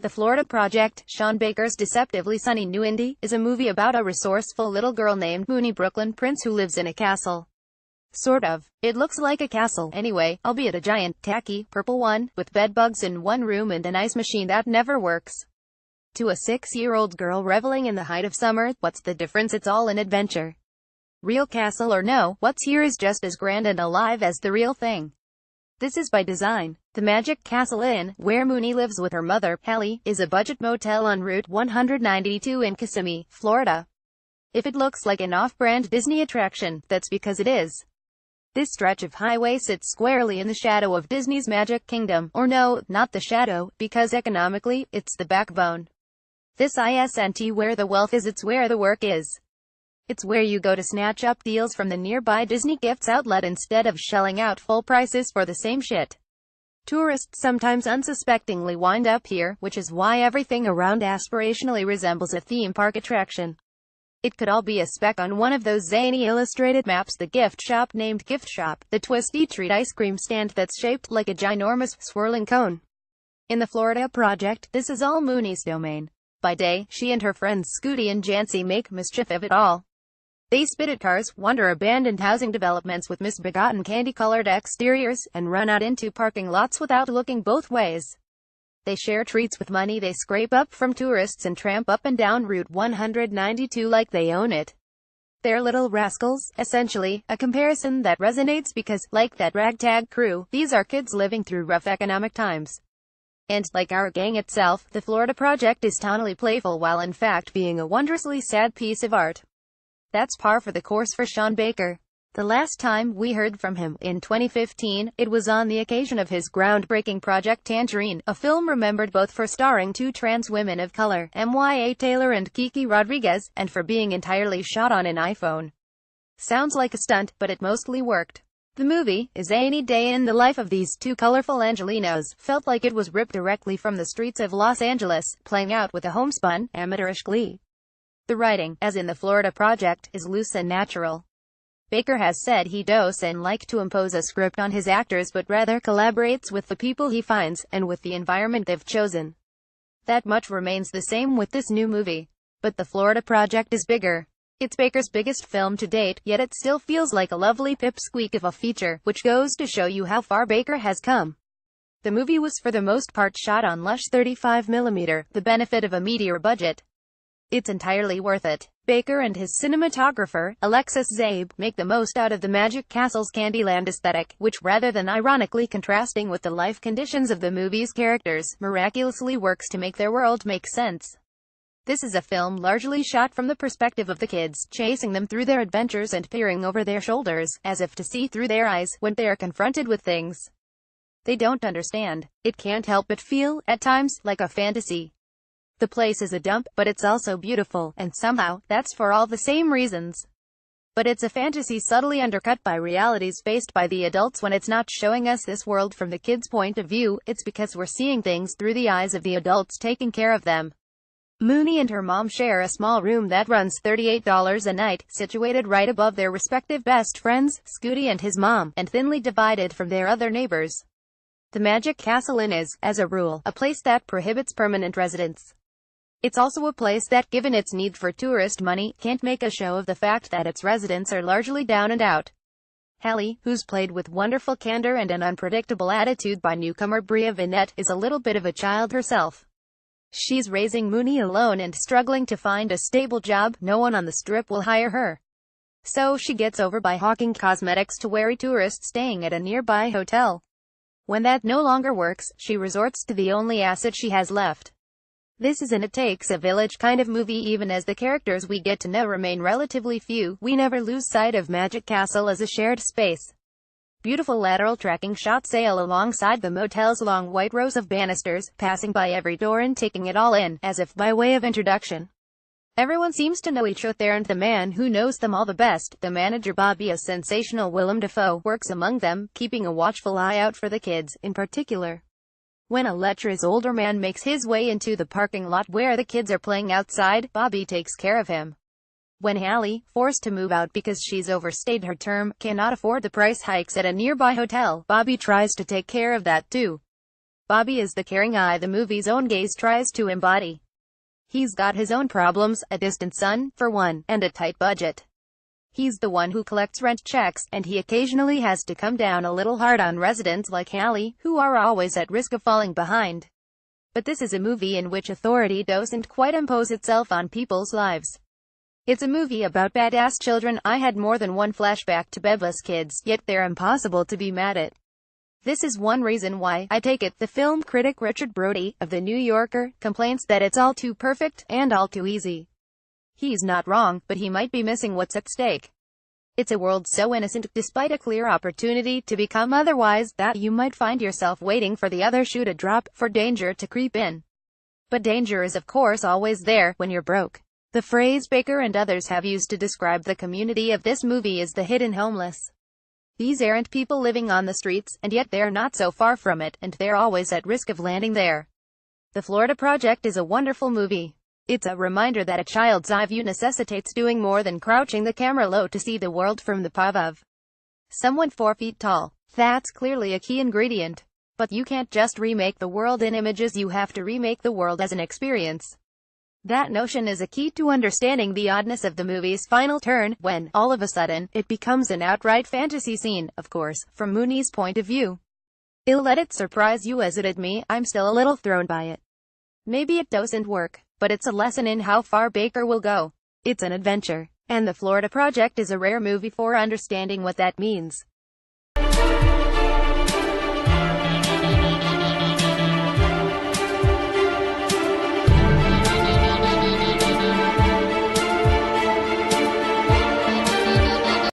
The Florida Project, Sean Baker's deceptively sunny new indie, is a movie about a resourceful little girl named Mooney Brooklyn Prince who lives in a castle. Sort of. It looks like a castle, anyway, albeit a giant, tacky, purple one, with bedbugs in one room and an ice machine that never works. To a 6-year-old girl reveling in the height of summer, what's the difference? It's all an adventure. Real castle or no, what's here is just as grand and alive as the real thing. This is by design. The Magic Castle Inn, where Mooney lives with her mother, Hallie, is a budget motel on Route 192 in Kissimmee, Florida. If it looks like an off-brand Disney attraction, that's because it is. This stretch of highway sits squarely in the shadow of Disney's Magic Kingdom, or no, not the shadow, because economically, it's the backbone. This isn't where the wealth is, it's where the work is. It's where you go to snatch up deals from the nearby Disney Gifts outlet instead of shelling out full prices for the same shit. Tourists sometimes unsuspectingly wind up here, which is why everything around aspirationally resembles a theme park attraction. It could all be a speck on one of those zany illustrated maps: the gift shop named Gift Shop, the twisty treat ice cream stand that's shaped like a ginormous, swirling cone. In the Florida Project, this is all Mooney's domain. By day, she and her friends Scooty and Jancy make mischief of it all. They spit at cars, wander abandoned housing developments with misbegotten candy-colored exteriors, and run out into parking lots without looking both ways. They share treats with money they scrape up from tourists and tramp up and down Route 192 like they own it. They're little rascals, essentially, a comparison that resonates because, like that ragtag crew, these are kids living through rough economic times. And, like our gang itself, the Florida Project is tonally playful while in fact being a wondrously sad piece of art. That's par for the course for Sean Baker. The last time we heard from him, in 2015, it was on the occasion of his groundbreaking Project Tangerine, a film remembered both for starring two trans women of color, Mya Taylor and Kiki Rodriguez, and for being entirely shot on an iPhone. Sounds like a stunt, but it mostly worked. The movie, a zany day in the life of these two colorful Angelinos, felt like it was ripped directly from the streets of Los Angeles, playing out with a homespun, amateurish glee. The writing, as in the Florida Project, is loose and natural. Baker has said he doesn't like to impose a script on his actors but rather collaborates with the people he finds, and with the environment they've chosen. That much remains the same with this new movie. But the Florida Project is bigger. It's Baker's biggest film to date, yet it still feels like a lovely pipsqueak of a feature, which goes to show you how far Baker has come. The movie was for the most part shot on lush 35mm, the benefit of a meteor budget. It's entirely worth it. Baker and his cinematographer, Alexis Zabe, make the most out of the Magic Castle's Candyland aesthetic, which, rather than ironically contrasting with the life conditions of the movie's characters, miraculously works to make their world make sense. This is a film largely shot from the perspective of the kids, chasing them through their adventures and peering over their shoulders, as if to see through their eyes, when they are confronted with things they don't understand. It can't help but feel, at times, like a fantasy. The place is a dump, but it's also beautiful, and somehow, that's for all the same reasons. But it's a fantasy subtly undercut by realities faced by the adults. When it's not showing us this world from the kids' point of view, it's because we're seeing things through the eyes of the adults taking care of them. Mooney and her mom share a small room that runs $38 a night, situated right above their respective best friends, Scooty and his mom, and thinly divided from their other neighbors. The Magic Castle Inn is, as a rule, a place that prohibits permanent residence. It's also a place that, given its need for tourist money, can't make a show of the fact that its residents are largely down and out. Hallie, who's played with wonderful candor and an unpredictable attitude by newcomer Bria Vinette, is a little bit of a child herself. She's raising Mooney alone and struggling to find a stable job. No one on the Strip will hire her. So she gets over by hawking cosmetics to wary tourists staying at a nearby hotel. When that no longer works, she resorts to the only asset she has left. This is an it takes a village kind of movie. Even as the characters we get to know remain relatively few, we never lose sight of Magic Castle as a shared space. Beautiful lateral tracking shots sail alongside the motel's long white rows of banisters, passing by every door and taking it all in, as if by way of introduction. Everyone seems to know each other, and the man who knows them all the best, the manager Bobby, a sensational Willem Dafoe, works among them, keeping a watchful eye out for the kids, in particular. When a lecherous older man makes his way into the parking lot where the kids are playing outside, Bobby takes care of him. When Hallie, forced to move out because she's overstayed her term, cannot afford the price hikes at a nearby hotel, Bobby tries to take care of that too. Bobby is the caring eye the movie's own gaze tries to embody. He's got his own problems, a distant son, for one, and a tight budget. He's the one who collects rent checks, and he occasionally has to come down a little hard on residents like Hallie, who are always at risk of falling behind. But this is a movie in which authority doesn't quite impose itself on people's lives. It's a movie about badass children. I had more than one flashback to Beba's kids, yet they're impossible to be mad at. This is one reason why, I take it, the film critic Richard Brody, of The New Yorker, complains that it's all too perfect, and all too easy. He's not wrong, but he might be missing what's at stake. It's a world so innocent, despite a clear opportunity to become otherwise, that you might find yourself waiting for the other shoe to drop, for danger to creep in. But danger is of course always there, when you're broke. The phrase Baker and others have used to describe the community of this movie is the hidden homeless. These aren't people living on the streets, and yet they're not so far from it, and they're always at risk of landing there. The Florida Project is a wonderful movie. It's a reminder that a child's eye view necessitates doing more than crouching the camera low to see the world from the paw of someone 4 feet tall. That's clearly a key ingredient. But you can't just remake the world in images, you have to remake the world as an experience. That notion is a key to understanding the oddness of the movie's final turn, when, all of a sudden, it becomes an outright fantasy scene, of course, from Mooney's point of view. I'll let it surprise you as it did me. I'm still a little thrown by it. Maybe it doesn't work, but it's a lesson in how far Baker will go. It's an adventure. And The Florida Project is a rare movie for understanding what that means.